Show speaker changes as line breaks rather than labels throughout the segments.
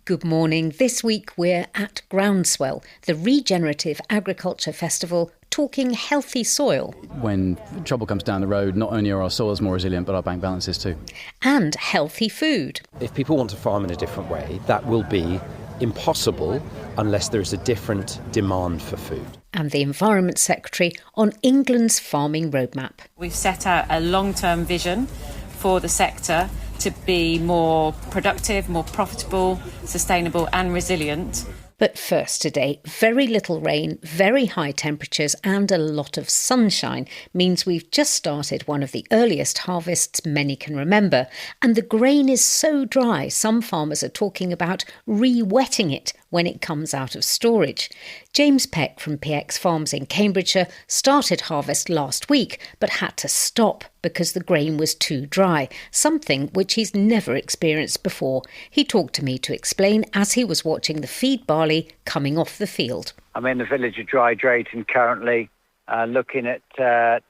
Good morning. This week we're at Groundswell, the Regenerative Agriculture Festival, talking healthy soil.
When trouble comes down the road, not only are our soils more resilient, but our bank balances too.
And healthy food.
If people want to farm in a different way, that will be impossible unless there is a different demand for food.
And the Environment Secretary on England's farming roadmap.
We've set out a long-term vision for the sector to be more productive, more profitable, sustainable and resilient.
But first today, very little rain, very high temperatures and a lot of sunshine means we've just started one of the earliest harvests many can remember. And the grain is so dry, some farmers are talking about re-wetting it when it comes out of storage. James Peck from PX Farms in Cambridgeshire started harvest last week but had to stop because the grain was too dry, something which he's never experienced before. He talked to me to explain as he was watching the feed barley coming off the field.
I'm in the village of Dry Drayton currently, looking at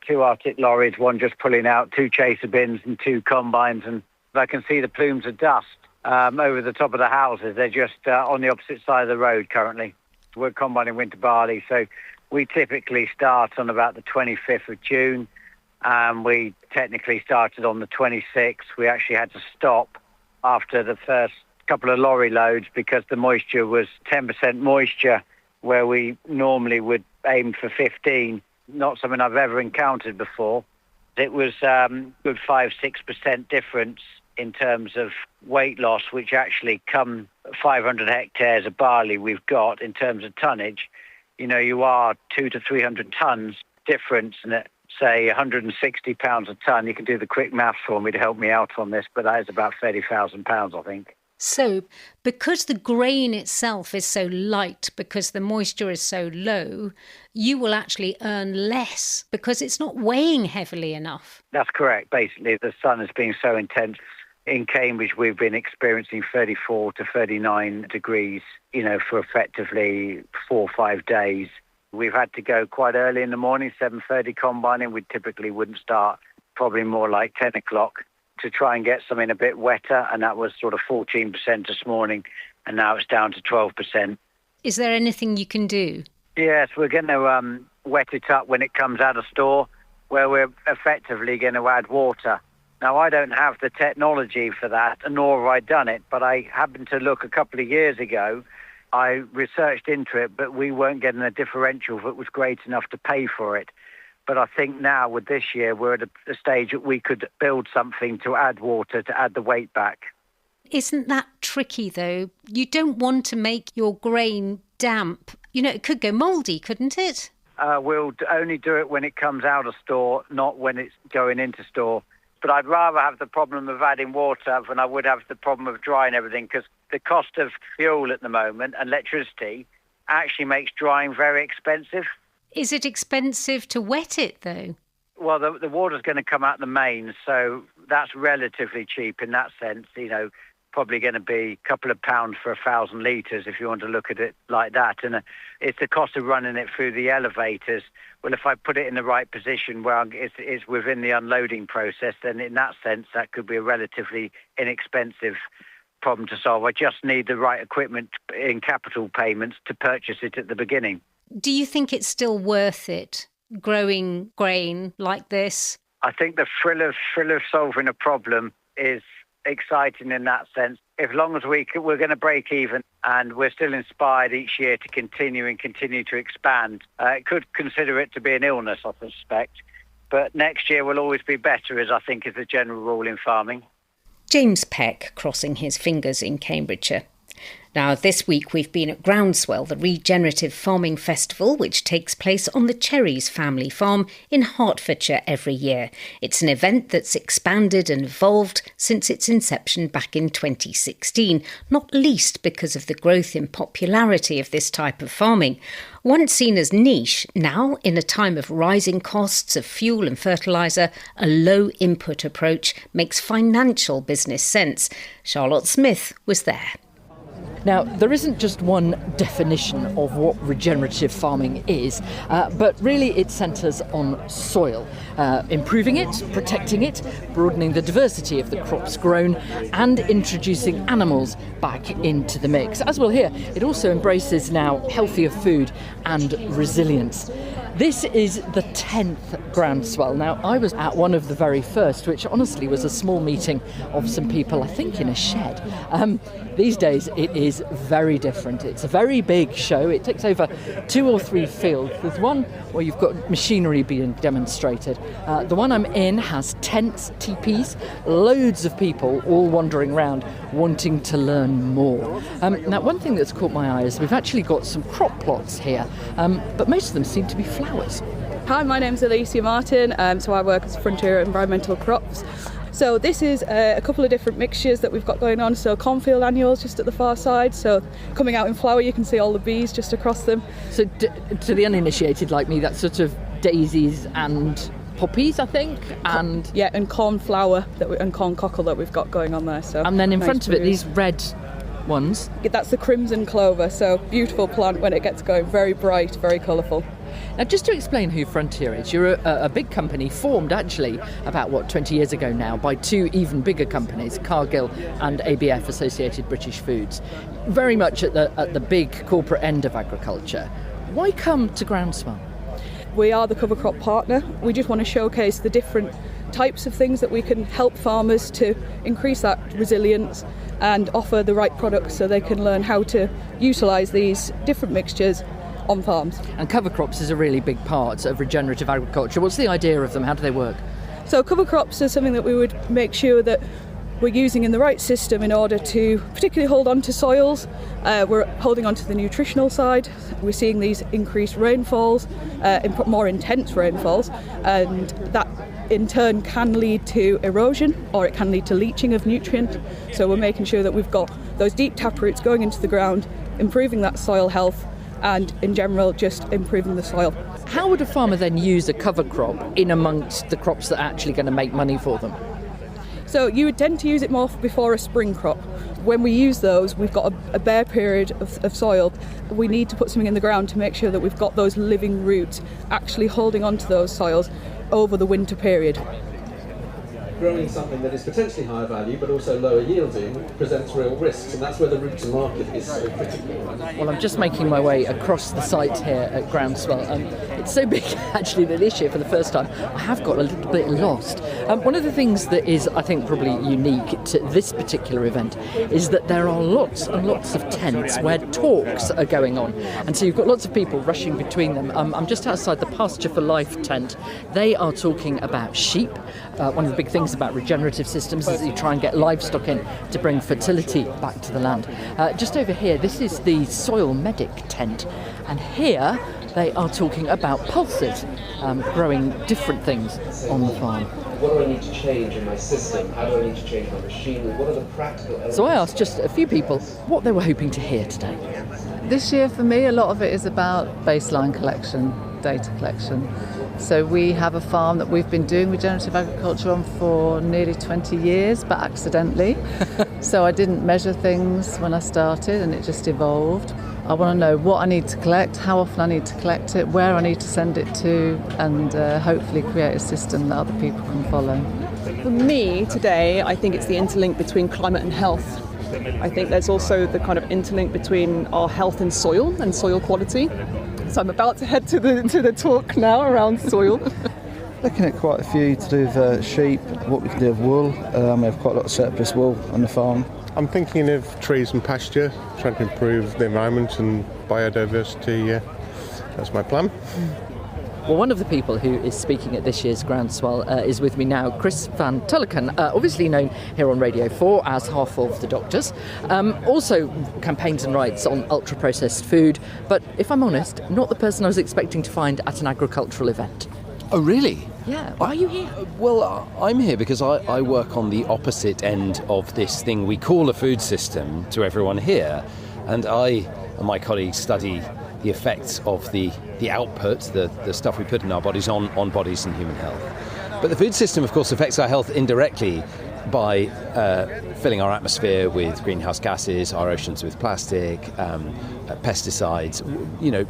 two Arctic lorries, one just pulling out 2 chaser bins and 2 combines, and I can see the plumes of dust over the top of the houses. They're just on the opposite side of the road currently. We're combining winter barley, so we typically start on about the 25th of June. We technically started on the 26th. We actually had to stop after the first couple of lorry loads because the moisture was 10% moisture, where we normally would aim for 15. Not something I've ever encountered before. It was good 5-6% difference in terms of weight loss, which actually come 500 hectares of barley we've got in terms of tonnage. You know, you are 200 to 300 tonnes difference, and at, say, 160 pounds a tonne. You can do the quick maths for me to help me out on this, but that is about 30,000 pounds, I think.
So, because the grain itself is so light, because the moisture is so low, you will actually earn less because it's not weighing heavily enough.
That's correct. Basically, the sun has been so intense. In Cambridge, we've been experiencing 34 to 39 degrees, for effectively 4 or 5 days. We've had to go quite early in the morning, 7:30 combining. We typically wouldn't start, probably more like 10 o'clock, to try and get something a bit wetter, and that was sort of 14% this morning, and now it's down to 12%.
Is there anything you can do?
Yes, we're going to wet it up when it comes out of store, where we're effectively going to add water. Now, I don't have the technology for that, nor have I done it, but I happened to look a couple of years ago. I researched into it, but we weren't getting a differential that was great enough to pay for it. But I think now with this year, we're at a stage that we could build something to add water, to add the weight back.
Isn't that tricky, though? You don't want to make your grain damp. It could go mouldy, couldn't it?
We'll only do it when it comes out of store, not when it's going into store. But I'd rather have the problem of adding water than I would have the problem of drying everything, because the cost of fuel at the moment and electricity actually makes drying very expensive.
Is it expensive to wet it, though?
Well, the water's going to come out the mains, so that's relatively cheap in that sense. Probably going to be a couple of pounds for 1,000 litres if you want to look at it like that. And it's the cost of running it through the elevators. Well, if I put it in the right position where it's within the unloading process, then in that sense, that could be a relatively inexpensive problem to solve. I just need the right equipment in capital payments to purchase it at the beginning.
Do you think it's still worth it, growing grain like this?
I think the thrill of solving a problem is exciting in that sense. As long as we're going to break even and we're still inspired each year to continue to expand. It could consider it to be an illness, I suspect. But next year will always be better, as I think is the general rule in farming.
James Peck crossing his fingers in Cambridgeshire. Now, this week we've been at Groundswell, the Regenerative Farming Festival, which takes place on the Cherries family farm in Hertfordshire every year. It's an event that's expanded and evolved since its inception back in 2016, not least because of the growth in popularity of this type of farming. Once seen as niche, now, in a time of rising costs of fuel and fertiliser, a low-input approach makes financial business sense. Charlotte Smith was there.
Now, there isn't just one definition of what regenerative farming is, but really it centres on soil, improving it, protecting it, broadening the diversity of the crops grown, and introducing animals back into the mix. As we'll hear, it also embraces now healthier food and resilience. This is the 10th Groundswell. Now, I was at one of the very first, which honestly was a small meeting of some people, I think in a shed. These days, it is very different. It's a very big show. It takes over 2 or 3 fields. There's one where you've got machinery being demonstrated. The one I'm in has tents, teepees, loads of people all wandering around wanting to learn more. Now, one thing that's caught my eye is we've actually got some crop plots here, but most of them seem to be flowers.
Hi, my name's Alicia Martin, so I work as Frontier Environmental Crops. So this is a couple of different mixtures that we've got going on. So cornfield annuals just at the far side. So coming out in flower, you can see all the bees just across them.
So to the uninitiated like me, that's sort of daisies and poppies, I think, and
and cornflower and corn cockle that we've got going on there. So
and then in
nice
front of it, these red ones.
That's the crimson clover. So beautiful plant when it gets going, very bright, very colourful.
Now, just to explain who Frontier is, you're a big company formed actually about, 20 years ago now by 2 even bigger companies, Cargill and ABF, Associated British Foods, very much at the big corporate end of agriculture. Why come to Groundswell?
We are the cover crop partner. We just want to showcase the different types of things that we can help farmers to increase that resilience and offer the right products so they can learn how to utilise these different mixtures on farms.
And cover crops is a really big part of regenerative agriculture. What's the idea of them? How do they work?
So cover crops are something that we would make sure that we're using in the right system in order to particularly hold on to soils. We're holding on to the nutritional side. We're seeing these increased rainfalls, more intense rainfalls, and that in turn can lead to erosion or it can lead to leaching of nutrient. So we're making sure that we've got those deep tap roots going into the ground, improving that soil health, and in general just improving the soil.
How would a farmer then use a cover crop in amongst the crops that are actually going to make money for them?
So you would tend to use it more before a spring crop. When we use those, we've got a bare period of soil. We need to put something in the ground to make sure that we've got those living roots actually holding on to those soils over the winter period.
Growing something that is potentially higher value but also lower yielding presents real risks, and that's where the route to market is so critical.
Well, I'm just making my way across the site here at Groundswell. It's so big actually that this year for the first time I have got a little bit lost. One of the things that is, I think, probably unique to this particular event is that there are lots and lots of tents where talks are going on, and so you've got lots of people rushing between them. I'm just outside the Pasture for Life tent. They are talking about sheep. One of the big things about regenerative systems is that you try and get livestock in to bring fertility back to the land. Just over here, this is the Soil Medic tent, and here they are talking about pulses, growing different things on the farm.
What do I need to change in my system? How do I need to change my machinery? What are the practical elements?
So I asked just a few people what they were hoping to hear today.
This year for me, a lot of it is about baseline collection, data collection. So we have a farm that we've been doing regenerative agriculture on for nearly 20 years, but accidentally. So I didn't measure things when I started and it just evolved. I want to know what I need to collect, how often I need to collect it, where I need to send it to, and hopefully create a system that other people can follow.
For me today, I think it's the interlink between climate and health. I think there's also the kind of interlink between our health and soil quality. So I'm about to head to the talk now around soil.
Looking at quite a few to do with sheep, what we can do with wool. We have quite a lot of surplus wool on the farm.
I'm thinking of trees and pasture, trying to improve the environment and biodiversity. That's my plan.
Well, one of the people who is speaking at this year's Groundswell is with me now, Chris van Tulleken, obviously known here on Radio 4 as half of the Doctors. Also campaigns and writes on ultra-processed food, but if I'm honest, not the person I was expecting to find at an agricultural event.
Oh, really?
Yeah. Why are you here?
Well, I'm here because I work on the opposite end of this thing we call a food system to everyone here. And I and my colleagues study the effects of the output, the stuff we put in our bodies on bodies and human health. But the food system, of course, affects our health indirectly by filling our atmosphere with greenhouse gases, our oceans with plastic, pesticides,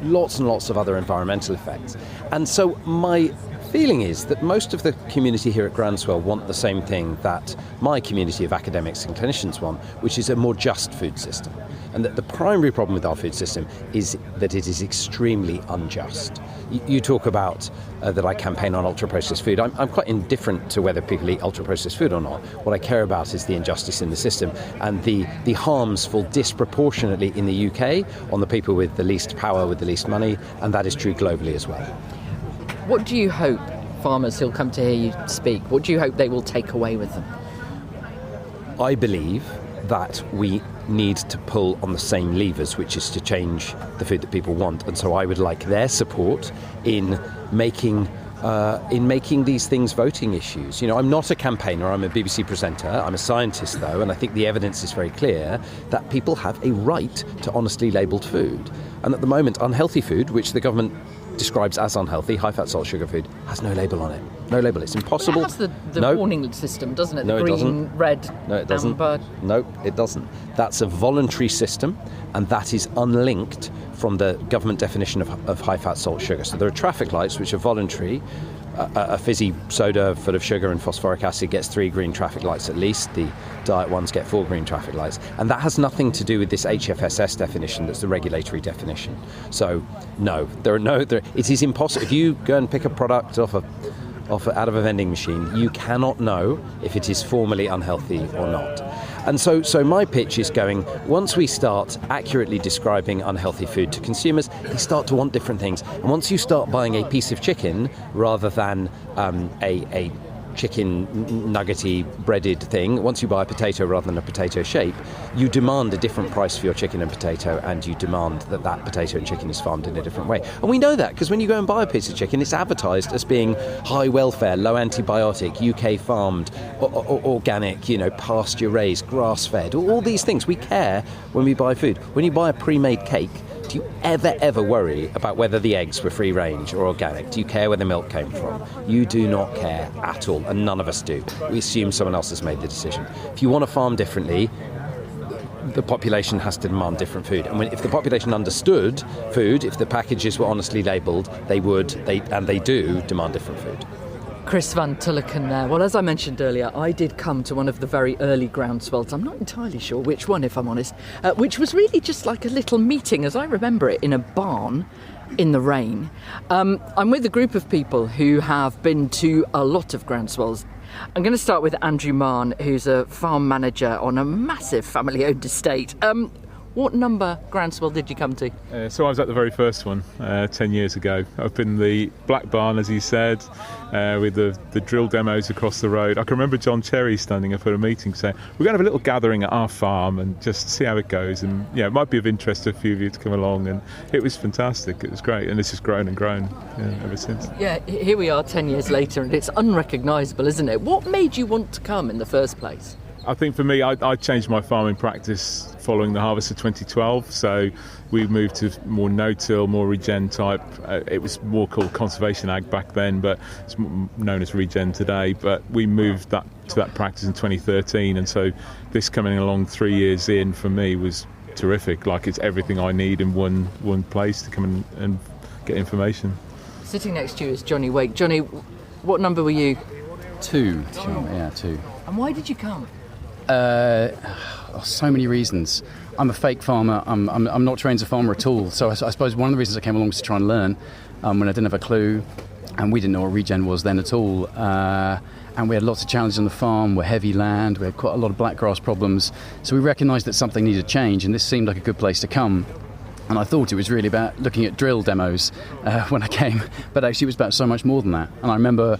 lots and lots of other environmental effects. And so my feeling is that most of the community here at Groundswell want the same thing that my community of academics and clinicians want, which is a more just food system. And that the primary problem with our food system is that it is extremely unjust. You talk about that I campaign on ultra-processed food. I'm quite indifferent to whether people eat ultra-processed food or not. What I care about is the injustice in the system and the harms fall disproportionately in the UK on the people with the least power, with the least money, and that is true globally as well.
What do you hope farmers who'll come to hear you speak, what do you hope they will take away with them?
I believe that we need to pull on the same levers, which is to change the food that people want. And so I would like their support in making these things voting issues. I'm not a campaigner, I'm a BBC presenter, I'm a scientist though, and I think the evidence is very clear that people have a right to honestly labelled food. And at the moment, unhealthy food, which the government describes as unhealthy, high-fat, salt, sugar food, has no label on it. No label. It's impossible.
Well, it has the warning system, doesn't it?
No,
the green,
it doesn't.
Red,
no, it doesn't.
amber.
No, it doesn't. That's a voluntary system, and that is unlinked from the government definition of high-fat, salt, sugar. So there are traffic lights which are voluntary. A fizzy soda full of sugar and phosphoric acid gets 3 green traffic lights at least. The diet ones get 4 green traffic lights. And that has nothing to do with this HFSS definition that's the regulatory definition. So, no, it is impossible. If you go and pick a product out of a vending machine, you cannot know if it is formally unhealthy or not. And so my pitch is going, once we start accurately describing unhealthy food to consumers, they start to want different things. And once you start buying a piece of chicken rather than a chicken nuggety breaded thing, once you buy a potato rather than a potato shape, you demand a different price for your chicken and potato, and you demand that potato and chicken is farmed in a different way. And we know that because when you go and buy a piece of chicken, it's advertised as being high welfare, low antibiotic, UK farmed, organic, pasture raised, grass fed, all these things. We care when we buy food. When you buy a pre-made cake, do you ever worry about whether the eggs were free range or organic? Do you care where the milk came from? You do not care at all, and none of us do. We assume someone else has made the decision. If you want to farm differently, the population has to demand different food. And if the population understood food, if the packages were honestly labelled, they do demand different food.
Chris van Tulleken there. Well, as I mentioned earlier, I did come to one of the very early Groundswells. I'm not entirely sure which one, if I'm honest, which was really just like a little meeting, as I remember it, in a barn in the rain. I'm with a group of people who have been to a lot of Groundswells. I'm going to start with Andrew Marn, who's a farm manager on a massive family-owned estate. What number Groundswell did you come to?
So I was at the very first one 10 years ago, up in the Black Barn, as you said, with the drill demos across the road. I can remember John Cherry standing up at a meeting saying, we're going to have a little gathering at our farm and just see how it goes. And it might be of interest to a few of you to come along. And it was fantastic. It was great. And this has grown and grown ever since. Yeah,
here we are 10 years later, and it's unrecognisable, isn't it? What made you want to come in the first place?
I think for me, I changed my farming practice following the harvest of 2012. So we moved to more no-till, more regen type. It was more called conservation ag back then, but it's known as regen today. But we moved to that practice in 2013. And so this coming along 3 years in for me was terrific. Like it's everything I need in one place to come and get information.
Sitting next to you is Johnny Wake. Johnny, what number were you?
2. Yeah, 2.
And why did you come?
So many reasons. I'm a fake farmer. I'm not trained as a farmer at all. So I suppose one of the reasons I came along was to try and learn when I didn't have a clue, and we didn't know what regen was then at all. And we had lots of challenges on the farm. We're heavy land. We had quite a lot of blackgrass problems. So we recognised that something needed change, and this seemed like a good place to come. And I thought it was really about looking at drill demos when I came, but actually it was about so much more than that. And I remember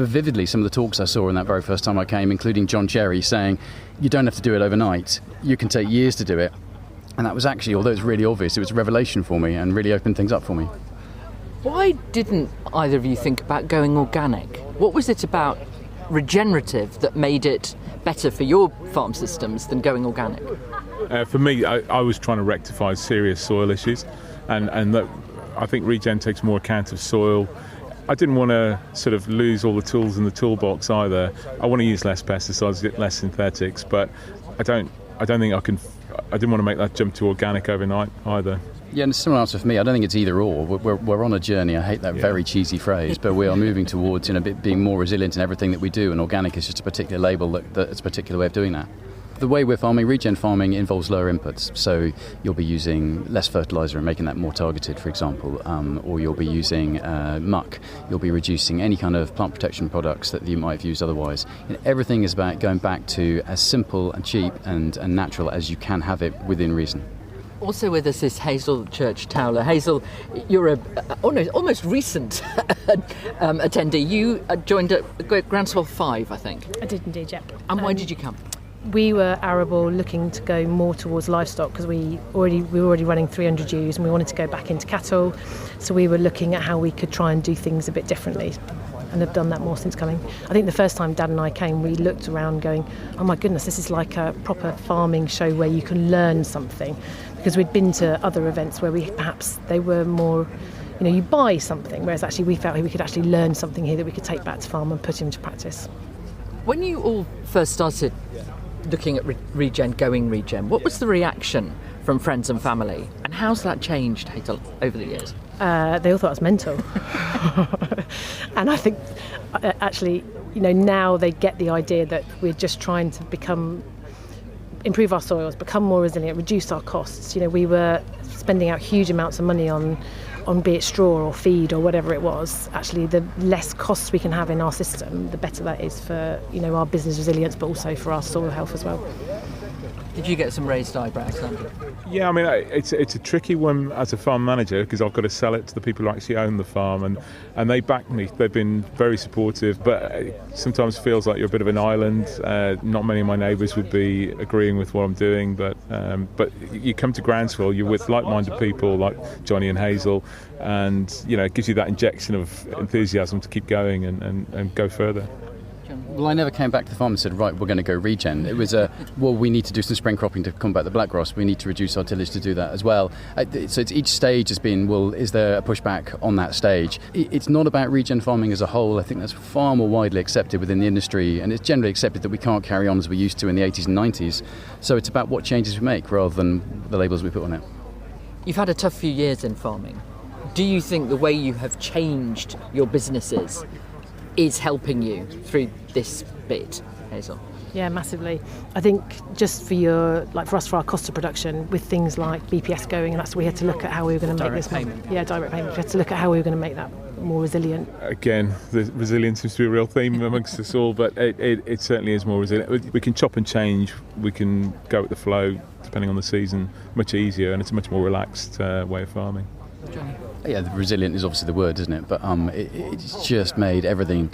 vividly some of the talks I saw in that very first time I came, including John Cherry saying, you don't have to do it overnight. You can take years to do it. And that was actually, although it's really obvious, it was a revelation for me and really opened things up for me.
Why didn't either of you think about going organic? What was it about regenerative that made it better for your farm systems than going organic?
For me, I was trying to rectify serious soil issues, and that I think regen takes more account of soil. I didn't want to sort of lose all the tools in the toolbox either. I want to use less pesticides, get less synthetics, but I didn't want to make that jump to organic overnight either.
Yeah, and a similar answer for me. I don't think it's either or. We're on a journey. I hate that very cheesy phrase, but we are moving towards being more resilient in everything that we do, and organic is just a particular label that's a particular way of doing that. The way we're farming, regen farming, involves lower inputs. So you'll be using less fertiliser and making that more targeted, for example, or you'll be using muck. You'll be reducing any kind of plant protection products that you might have used otherwise. And everything is about going back to as simple and cheap and natural as you can have it within reason.
Also with us is Hazel Church-Towler. Hazel, you're a almost recent attendee. You joined at Groundswell 5, I think.
I did indeed, yeah.
And why did you come?
We were arable looking to go more towards livestock because we were already running 300 ewes and we wanted to go back into cattle. So we were looking at how we could try and do things a bit differently, and have done that more since coming. I think the first time Dad and I came, we looked around going, oh my goodness, this is like a proper farming show where you can learn something. Because we'd been to other events where they were more, you buy something, whereas actually we felt we could actually learn something here that we could take back to farm and put into practice.
When you all first started looking at going regen, what was the reaction from friends and family? And how's that changed, Hazel, over the years?
They all thought I was mental. And I think, actually, now they get the idea that we're just trying to improve our soils, become more resilient, reduce our costs. We were spending out huge amounts of money on be it straw or feed or whatever it was. Actually, the less costs we can have in our system, the better that is for our business resilience, but also for our soil health as well.
Did you get some raised eyebrows, Andrew?
Yeah, I mean, it's a tricky one as a farm manager because I've got to sell it to the people who actually own the farm, and they back me. They've been very supportive, but it sometimes feels like you're a bit of an island. Not many of my neighbours would be agreeing with what I'm doing, but you come to Groundswell, you're with like-minded people like Johnny and Hazel, and it gives you that injection of enthusiasm to keep going and go further.
Well, I never came back to the farm and said, right, we're going to go regen. It was we need to do some spring cropping to combat the blackgrass. We need to reduce our tillage to do that as well. So each stage has been, well, is there a pushback on that stage? It's not about regen farming as a whole. I think that's far more widely accepted within the industry, and it's generally accepted that we can't carry on as we used to in the 80s and 90s. So it's about what changes we make rather than the labels we put on it.
You've had a tough few years in farming. Do you think the way you have changed your businesses is helping you through this bit, Hazel?
Yeah, massively. I think just for us, for our cost of production, with things like BPS going, and that's we had to look at how we were going to make this
payment.
Yeah, direct payment. We had to look at how we were going to make that more resilient.
Again, the resilience seems to be a real theme amongst us all, but it certainly is more resilient. We can chop and change. We can go with the flow, depending on the season, much easier, and it's a much more relaxed way of farming.
Johnny?
Yeah, resilient is obviously the word, isn't it? But it's just made everything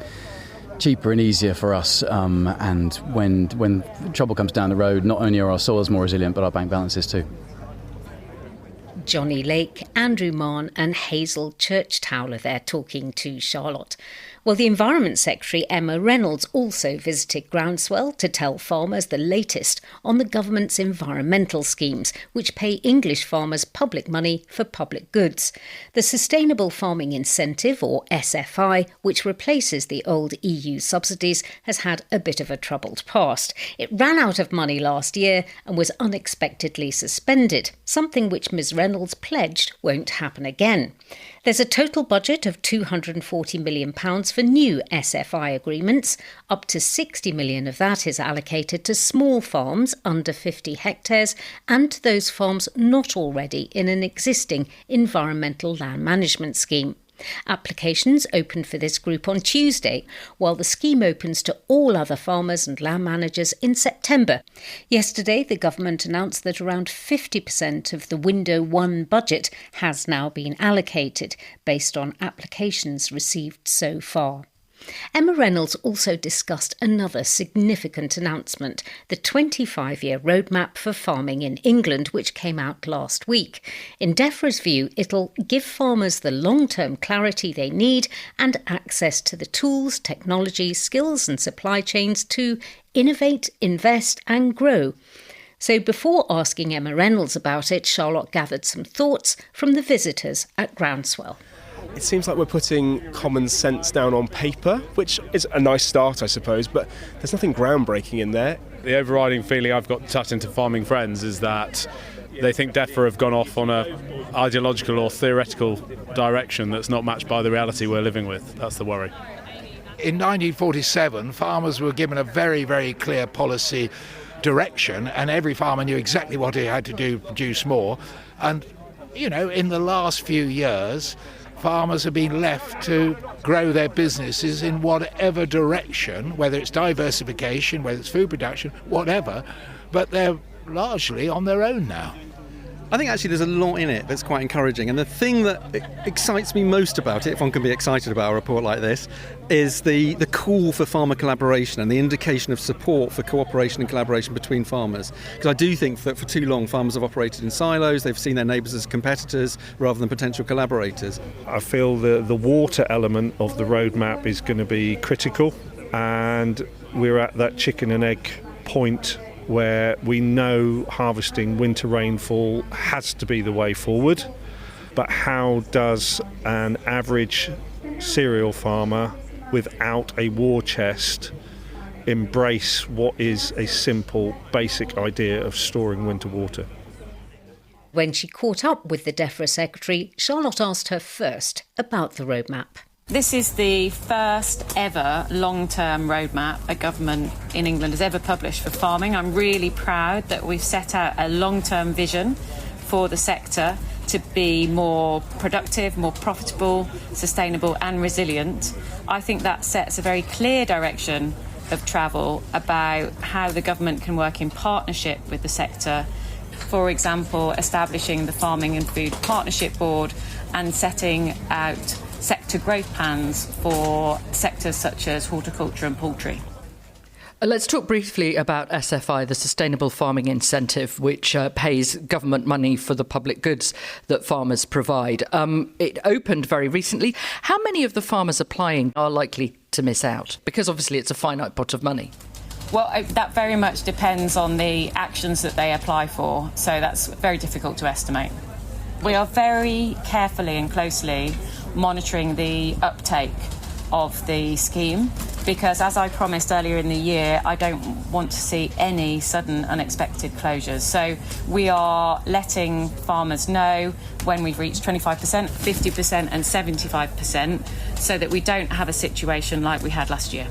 cheaper and easier for us. And when trouble comes down the road, not only are our soils more resilient, but our bank balances too.
Johnny Lake, Andrew Mann and Hazel Church-Towler there talking to Charlotte. Well, the Environment Secretary, Emma Reynolds, also visited Groundswell to tell farmers the latest on the government's environmental schemes, which pay English farmers public money for public goods. The Sustainable Farming Incentive, or SFI, which replaces the old EU subsidies, has had a bit of a troubled past. It ran out of money last year and was unexpectedly suspended, something which Ms Reynolds pledged won't happen again. There's a total budget of £240 million for new SFI agreements. Up to £60 million of that is allocated to small farms under 50 hectares and to those farms not already in an existing environmental land management scheme. Applications opened for this group on Tuesday, while the scheme opens to all other farmers and land managers in September. Yesterday, the government announced that around 50% of the Window 1 budget has now been allocated, based on applications received so far. Emma Reynolds also discussed another significant announcement, the 25-year roadmap for farming in England, which came out last week. In DEFRA's view, it'll give farmers the long-term clarity they need and access to the tools, technology, skills and supply chains to innovate, invest and grow. So before asking Emma Reynolds about it, Charlotte gathered some thoughts from the visitors at Groundswell.
it seems like we're putting common sense down on paper, which is a nice start, I suppose, but there's nothing groundbreaking in there.
The overriding feeling I've got chatting to farming friends is that they think DEFRA have gone off on a ideological or theoretical direction that's not matched by the reality we're living with. That's the worry.
In 1947, farmers were given a very, very clear policy direction, and every farmer knew exactly what he had to do to produce more. And, you know, in the last few years, farmers have been left to grow their businesses in whatever direction, whether it's diversification, whether it's food production, whatever, but they're largely on their own now.
I think actually there's a lot in it that's quite encouraging, and the thing that excites me most about it, if one can be excited about a report like this, is the call for farmer collaboration and the indication of support for cooperation and collaboration between farmers. Because I do think that for too long farmers have operated in silos, they've seen their neighbours as competitors rather than potential collaborators.
I feel the water element of the roadmap is going to be critical, and we're at that chicken and egg point where we know harvesting winter rainfall has to be the way forward, but how does an average cereal farmer without a war chest embrace what is a simple, basic idea of storing winter water?
When she caught up with the DEFRA secretary, Charlotte asked her first about the roadmap.
This is the first ever long-term roadmap a government in England has ever published for farming. I'm really proud that we've set out a long-term vision for the sector to be more productive, more profitable, sustainable and resilient. I think that sets a very clear direction of travel about how the government can work in partnership with the sector. For example, establishing the Farming and Food Partnership Board and setting out sector growth plans for sectors such as horticulture and poultry.
Let's talk briefly about SFI, the Sustainable Farming Incentive, which pays government money for the public goods that farmers provide. It opened very recently. How many of the farmers applying are likely to miss out? Because obviously it's a finite pot of money.
Well, that very much depends on the actions that they apply for, so that's very difficult to estimate. We are very carefully and closely monitoring the uptake of the scheme because, as I promised earlier in the year, I don't want to see any sudden unexpected closures. So we are letting farmers know when we've reached 25%, 50% and 75% so that we don't have a situation like we had last year.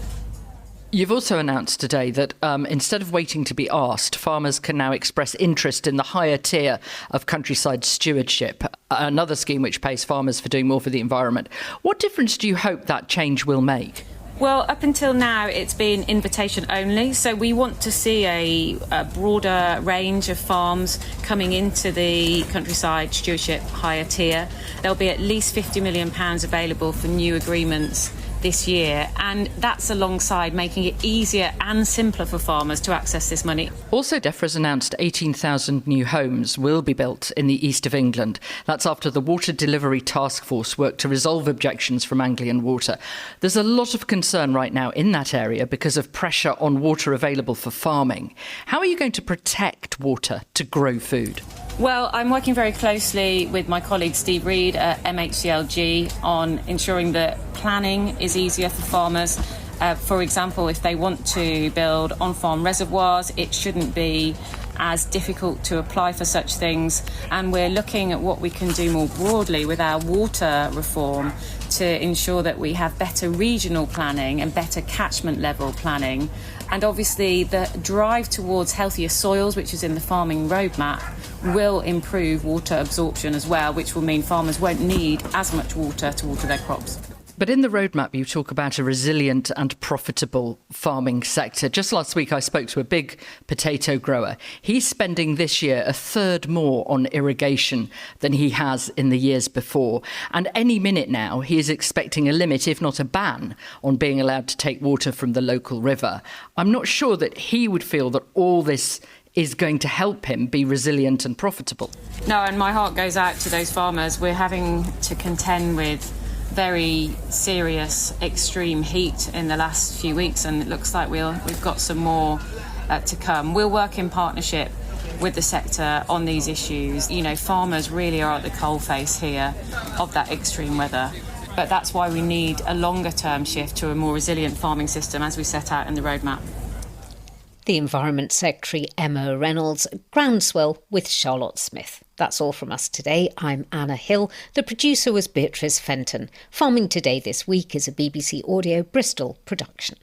You've also announced today that instead of waiting to be asked, farmers can now express interest in the higher tier of countryside stewardship, another scheme which pays farmers for doing more for the environment. What difference do you hope that change will make?
Well, up until now, it's been invitation only. So we want to see a broader range of farms coming into the countryside stewardship higher tier. There'll be at least £50 million available for new agreements this year, and that's alongside making it easier and simpler for farmers to access this money.
Also, DEFRA's announced 18,000 new homes will be built in the east of England. That's after the Water Delivery Task Force worked to resolve objections from Anglian Water. There's a lot of concern right now in that area because of pressure on water available for farming. How are you going to protect water to grow food?
Well, I'm working very closely with my colleague Steve Reed at MHCLG on ensuring that planning is easier for farmers. For example, if they want to build on-farm reservoirs, it shouldn't be as difficult to apply for such things. And we're looking at what we can do more broadly with our water reform to ensure that we have better regional planning and better catchment level planning. And obviously the drive towards healthier soils, which is in the farming roadmap, will improve water absorption as well, which will mean farmers won't need as much water to water their crops.
But in the roadmap, you talk about a resilient and profitable farming sector. Just last week, I spoke to a big potato grower. He's spending this year a third more on irrigation than he has in the years before. And any minute now, he is expecting a limit, if not a ban, on being allowed to take water from the local river. I'm not sure that he would feel that all this is going to help him be resilient and profitable.
No, and my heart goes out to those farmers. We're having to contend with very serious extreme heat in the last few weeks, and it looks like we've got some more to come. We'll work in partnership with the sector on these issues. You know, farmers really are at the coalface here of that extreme weather, But that's why we need a longer term shift to a more resilient farming system as we set out in the roadmap.
The Environment Secretary Emma Reynolds, Groundswell with Charlotte Smith. That's all from us today. I'm Anna Hill. The producer was Beatrice Fenton. Farming Today this week is a BBC Audio Bristol production.